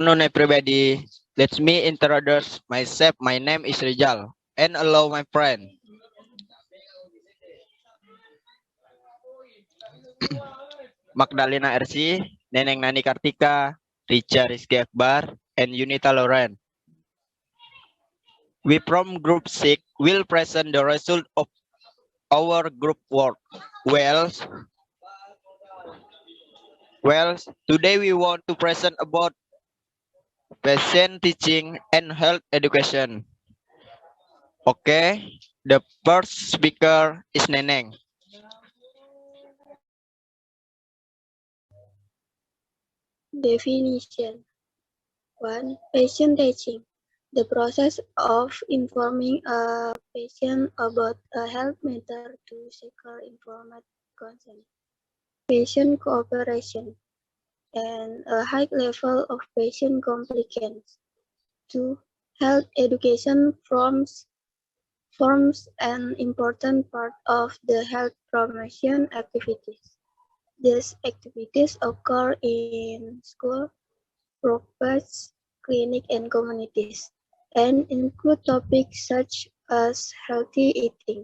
Afternoon, everybody. Let me introduce myself. My name is Rizal, and hello, my friend. Magdalena RC, Neneng Nani Kartika, Richa Rizky Akbar, and Unita Loren. We from Group 6 will present the result of our group work. Well, well, today we want to present about patient teaching and health education. Okay, the first speaker is Neneng. Definition 1. Patient teaching. The process of informing a patient about a health matter to secure informed consent. Patient cooperation and a high level of patient compliance. 2. Health education forms an important part of the health promotion activities. These activities occur in school, workplace, clinic, and communities, and include topics such as healthy eating,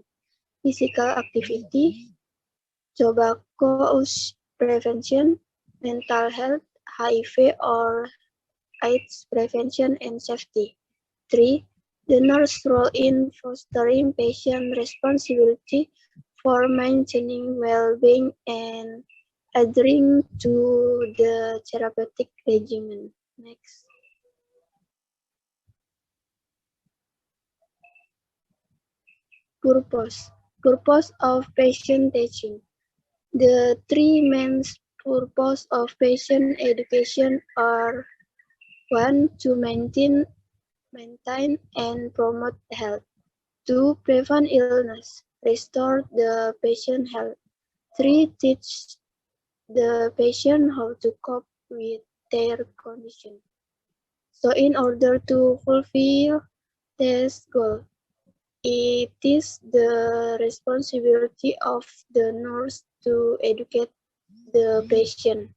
physical activity, tobacco use prevention, mental health, HIV or AIDS prevention and safety. 3. The nurse role in fostering patient responsibility for maintaining well-being and adhering to the therapeutic regimen. Next. Purpose. Purpose of patient teaching. The three main purposes of patient education are 1. To maintain and promote health. 2. Prevent illness, restore the patient health. 3. Teach the patient how to cope with their condition. So in order to fulfill this goal, it is the responsibility of the nurse to educate the patient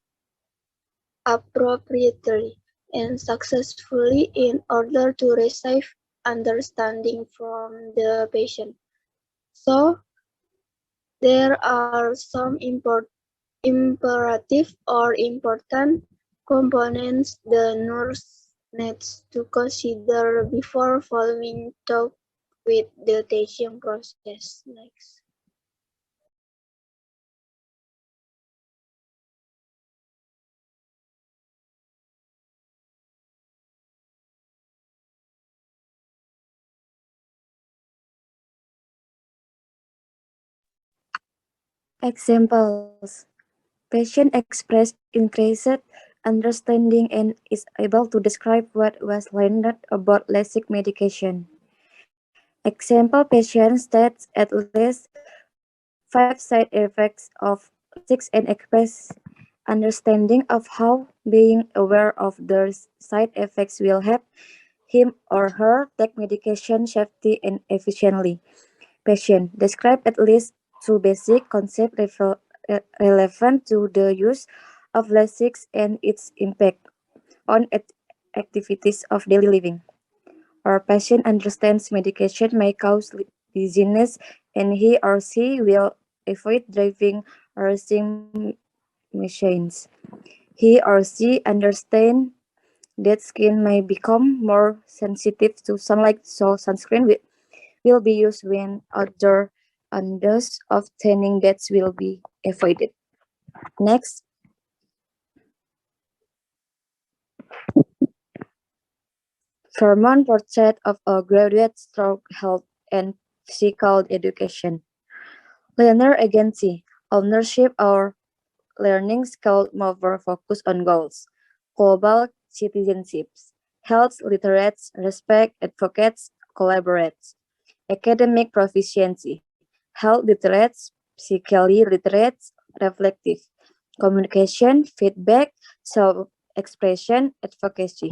appropriately and successfully in order to receive understanding from the patient. So there are some imperative or important components the nurse needs to consider before following through with the teaching process. Next. Examples: patient expressed increased understanding and is able to describe what was learned about LASIK medication. Example patient states at least 5 side effects of LASIK and express understanding of how being aware of the side effects will help him or her take medication safely and efficiently. Patient describe at least 2 basic concepts relevant to the use of LASIK and its impact on activities of daily living. Our patient understands medication may cause dizziness and he or she will avoid driving or using machines. He or she understands that skin may become more sensitive to sunlight, so sunscreen will be used when outdoor and thus of tanning that will be avoided. Next, Vermont portrait of a graduate stroke health and physical education. Learner agency, ownership or learning skill more focus on goals. Global citizenships, health literates, respect, advocates, collaborates. Academic proficiency, health literates, psychically literates, reflective. Communication, feedback, self-expression, advocacy.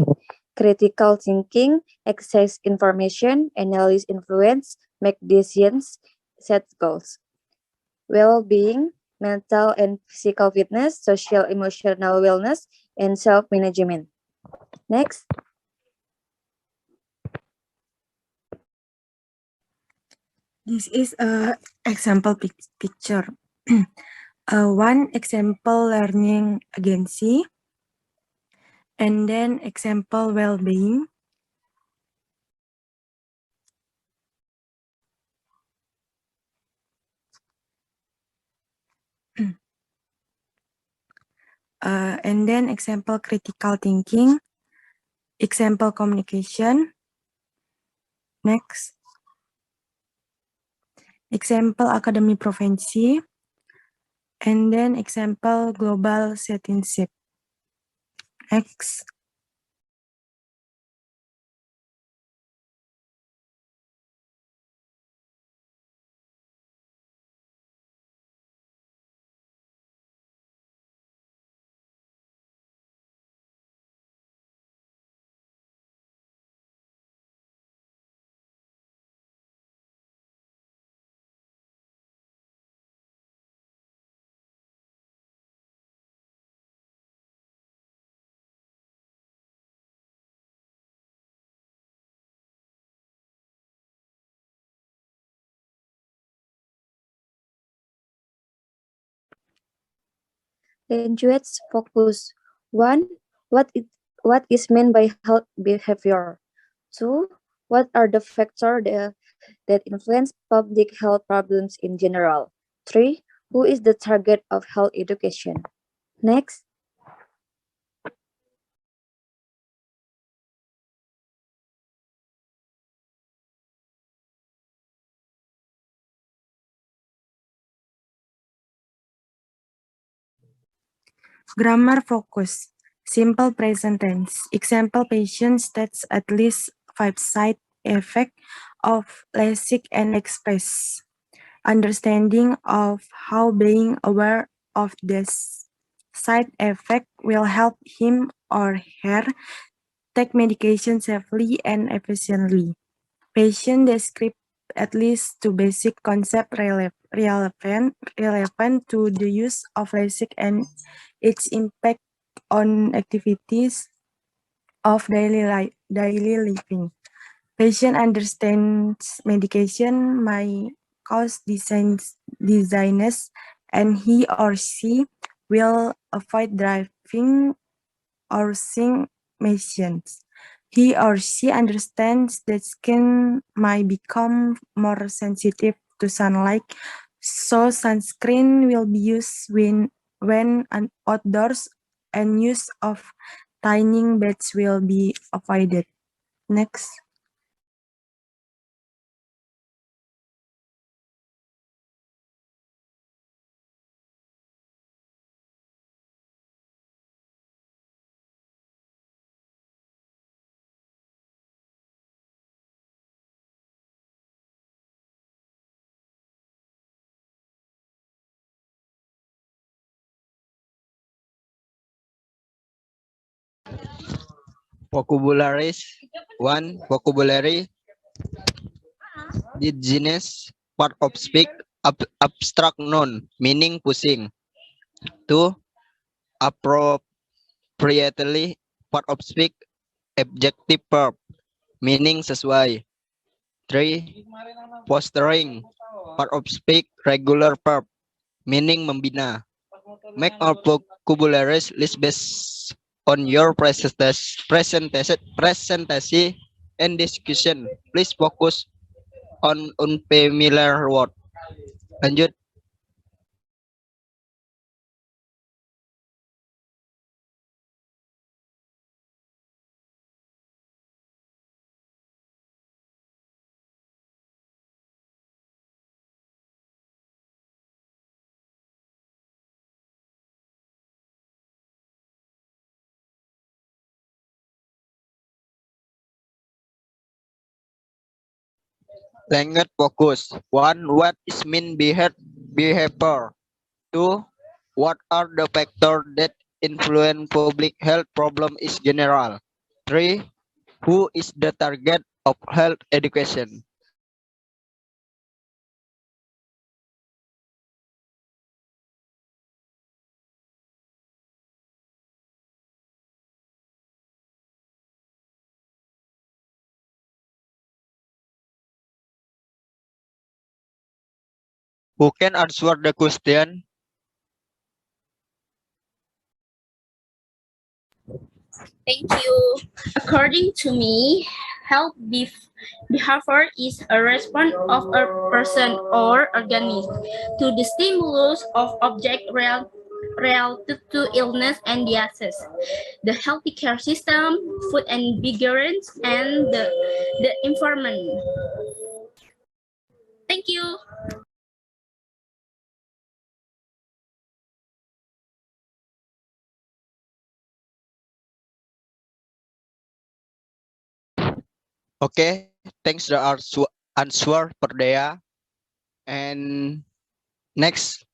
Critical thinking, access information, analyze influence, make decisions, set goals. Well-being, mental and physical fitness, social emotional wellness, and self-management. Next. This is a example picture. One example learning agency, and then example well-being. And then example critical thinking, example communication. Next. Example academy provinsi, and then example global citizenship. Next. Language focus. 1. What is meant by health behavior? 2. What are the factors that influence public health problems in general? 3. Who is the target of health education? Next. Grammar focus. Simple present tense. Example patient states at least 5 side effects of LASIK and express understanding of how being aware of this side effect will help him or her take medication safely and efficiently. Patient describe at least two basic concepts relevant to the use of LASIK and its impact on activities of daily living. Patient understands medication may cause dizziness, and he or she will avoid driving or seeing machines. He or she understands that skin might become more sensitive to sunlight, so sunscreen will be used when outdoors, and use of tanning beds will be avoided. Next. Vocabularies. 1. Vocabulary. Dizziness. Part of speak. Abstract noun. Meaning pusing. 2. Appropriately. Part of speak. Adjective verb. Meaning sesuai. 3. Fostering. Part of speak. Regular verb. Meaning membina. Make our vocabularies list based on your presentation and discussion. Please focus on unfamiliar word. Lanjut. Language focus. 1. What is mean behavior? 2. What are the factors that influence public health problem is general? 3. Who is the target of health education? Who can answer the question? Thank you. According to me, behavior is a response of a person or organism to the stimulus of object related to illness and disease. The healthy care system, food and vigilance, and the environment. Thank you. Okay, thanks the answer Perdea. And next,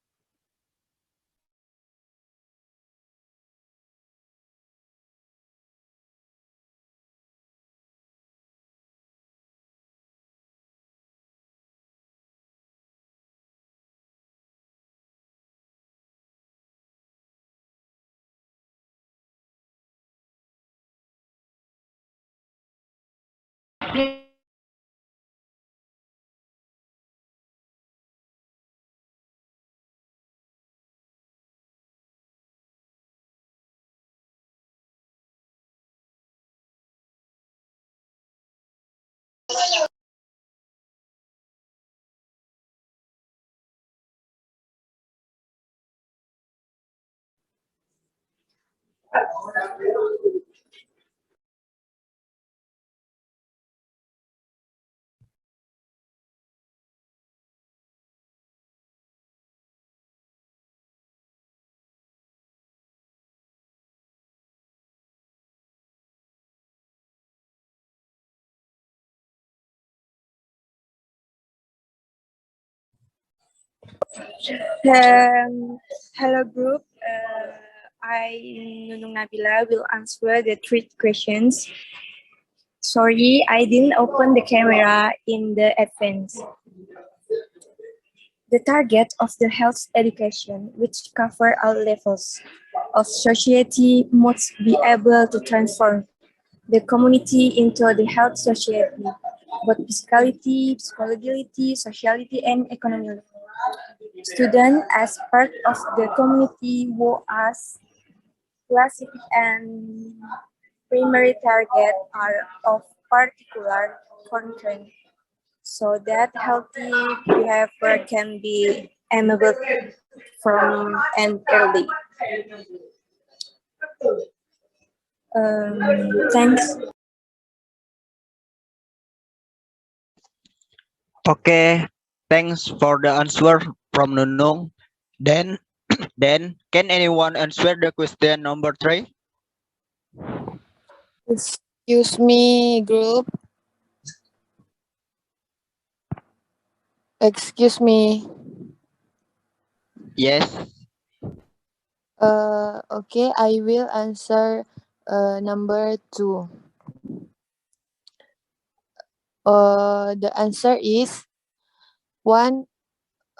Hello group. I, Nunung Nabila, will answer the three questions. Sorry, I didn't open the camera in the advance. The target of the health education, which cover all levels of society, must be able to transform the community into the health society, both physicality, psychology, sociality, and economy. Students, as part of the community, who as classic and primary target are of particular concern, so that healthy behavior can be enabled from an early. Thanks. okay, thanks for the answer from Nunung. Then, can anyone answer the question number 3? Excuse me, group. Excuse me. Yes. Okay, I will answer number 2. The answer is 1.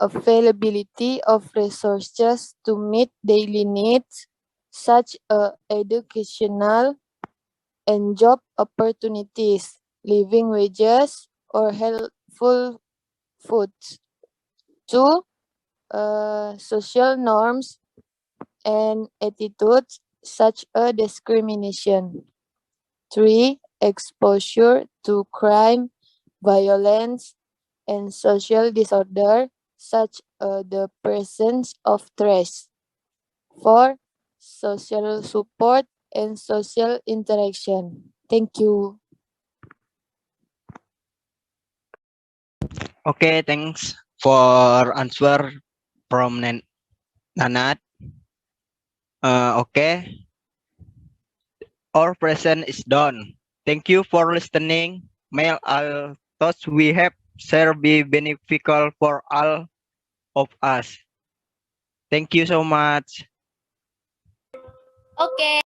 Availability of resources to meet daily needs, such as educational and job opportunities, living wages, or healthful foods. 2. Social norms and attitudes such as discrimination. 3. Exposure to crime, violence, and social disorder such as the presence of stress. 4. Social support and social interaction. Thank you. Okay, thanks for answer from Nanat. Okay, our present is done. Thank you for listening. May all thoughts we have share be beneficial for all of us. Thank you so much. Okay.